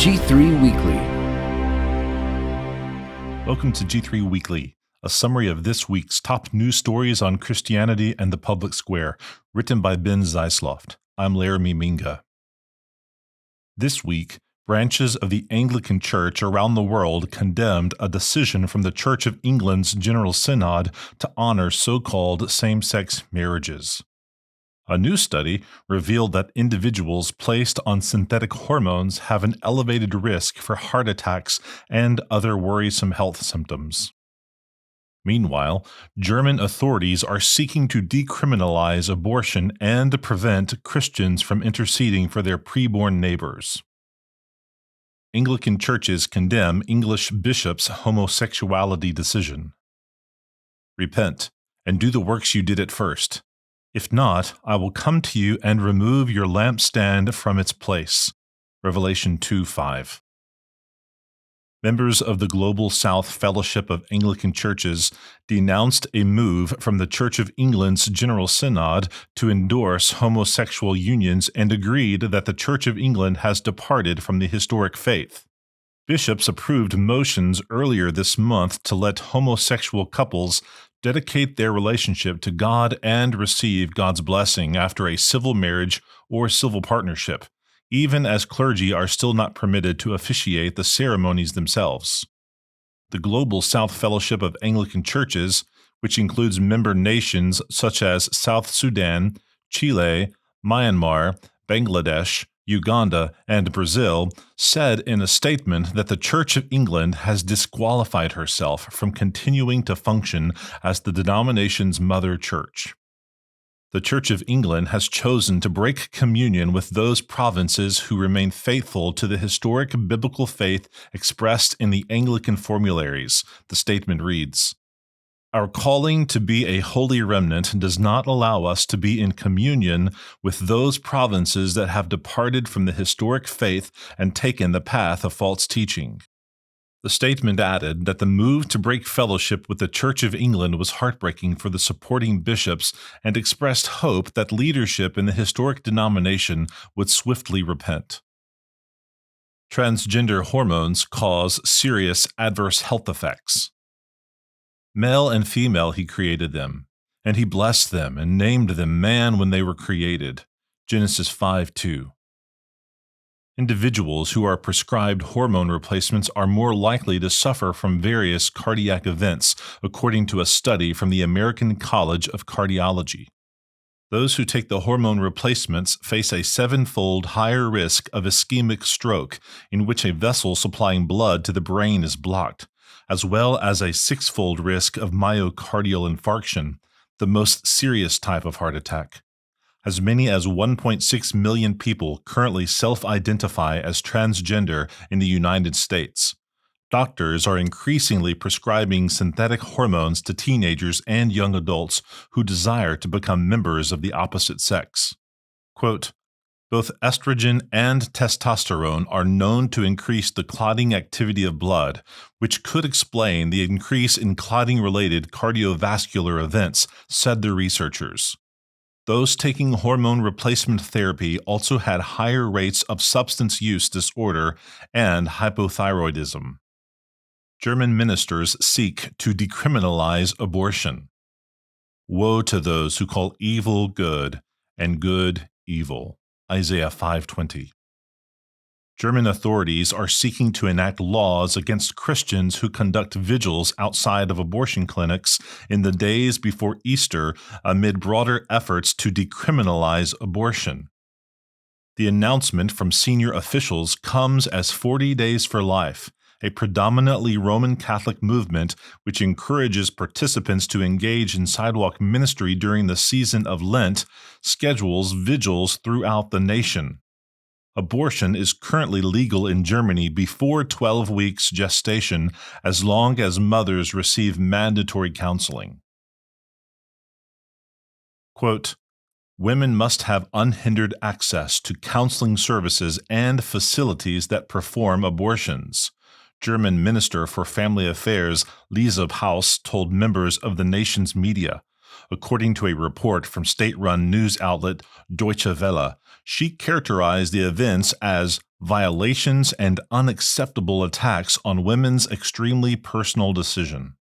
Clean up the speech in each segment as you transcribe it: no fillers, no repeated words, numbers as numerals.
G3 Weekly. Welcome to G3 Weekly, a summary of this week's top news stories on Christianity and the public square, written by Ben Zeisloft. I'm Laramie Minga. This week, branches of the Anglican Church around the world condemned a decision from the Church of England's General Synod to honor so-called same-sex marriages. A new study revealed that individuals placed on synthetic hormones have an elevated risk for heart attacks and other worrisome health symptoms. Meanwhile, German authorities are seeking to decriminalize abortion and prevent Christians from interceding for their preborn neighbors. Anglican churches condemn English bishop's homosexuality decision. Repent, and do the works you did at first. If not, I will come to you and remove your lampstand from its place. Revelation 2:5. Members of the Global South Fellowship of Anglican Churches denounced a move from the Church of England's General Synod to endorse homosexual unions and agreed that the Church of England has departed from the historic faith. Bishops approved motions earlier this month to let homosexual couples dedicate their relationship to God and receive God's blessing after a civil marriage or civil partnership, even as clergy are still not permitted to officiate the ceremonies themselves. The Global South Fellowship of Anglican Churches, which includes member nations such as South Sudan, Chile, Myanmar, Bangladesh, Uganda, and Brazil, said in a statement that the Church of England has disqualified herself from continuing to function as the denomination's mother church. The Church of England has chosen to break communion with those provinces who remain faithful to the historic biblical faith expressed in the Anglican formularies, the statement reads. Our calling to be a holy remnant does not allow us to be in communion with those provinces that have departed from the historic faith and taken the path of false teaching. The statement added that the move to break fellowship with the Church of England was heartbreaking for the supporting bishops and expressed hope that leadership in the historic denomination would swiftly repent. Transgender hormones cause serious adverse health effects. Male and female he created them, and he blessed them and named them man when they were created. Genesis 5:2. Individuals who are prescribed hormone replacements are more likely to suffer from various cardiac events, according to a study from the American College of Cardiology. Those who take the hormone replacements face a 7-fold higher risk of ischemic stroke, in which a vessel supplying blood to the brain is blocked, as well as a 6-fold risk of myocardial infarction, the most serious type of heart attack. As many as 1.6 million people currently self-identify as transgender in the United States. Doctors are increasingly prescribing synthetic hormones to teenagers and young adults who desire to become members of the opposite sex. Quote, both estrogen and testosterone are known to increase the clotting activity of blood, which could explain the increase in clotting-related cardiovascular events, said the researchers. Those taking hormone replacement therapy also had higher rates of substance use disorder and hypothyroidism. German ministers seek to decriminalize abortion. Woe to those who call evil good and good evil. Isaiah 5:20. German authorities are seeking to enact laws against Christians who conduct vigils outside of abortion clinics in the days before Easter amid broader efforts to decriminalize abortion. The announcement from senior officials comes as 40 Days for Life, a predominantly Roman Catholic movement which encourages participants to engage in sidewalk ministry during the season of Lent, schedules vigils throughout the nation. Abortion is currently legal in Germany before 12 weeks gestation, as long as mothers receive mandatory counseling. Quote, women must have unhindered access to counseling services and facilities that perform abortions. German Minister for Family Affairs Lisa Paus told members of the nation's media, According to a report from state-run news outlet Deutsche Welle, she characterized the events as violations and unacceptable attacks on women's extremely personal decision.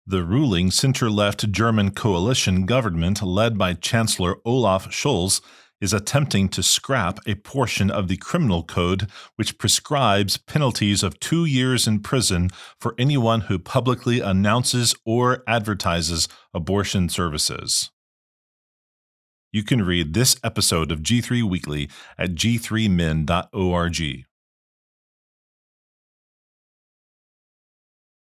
The ruling center-left German coalition government led by Chancellor Olaf Scholz is attempting to scrap a portion of the criminal code which prescribes penalties of 2 years in prison for anyone who publicly announces or advertises abortion services. You can read this episode of G3 Weekly at g3min.org.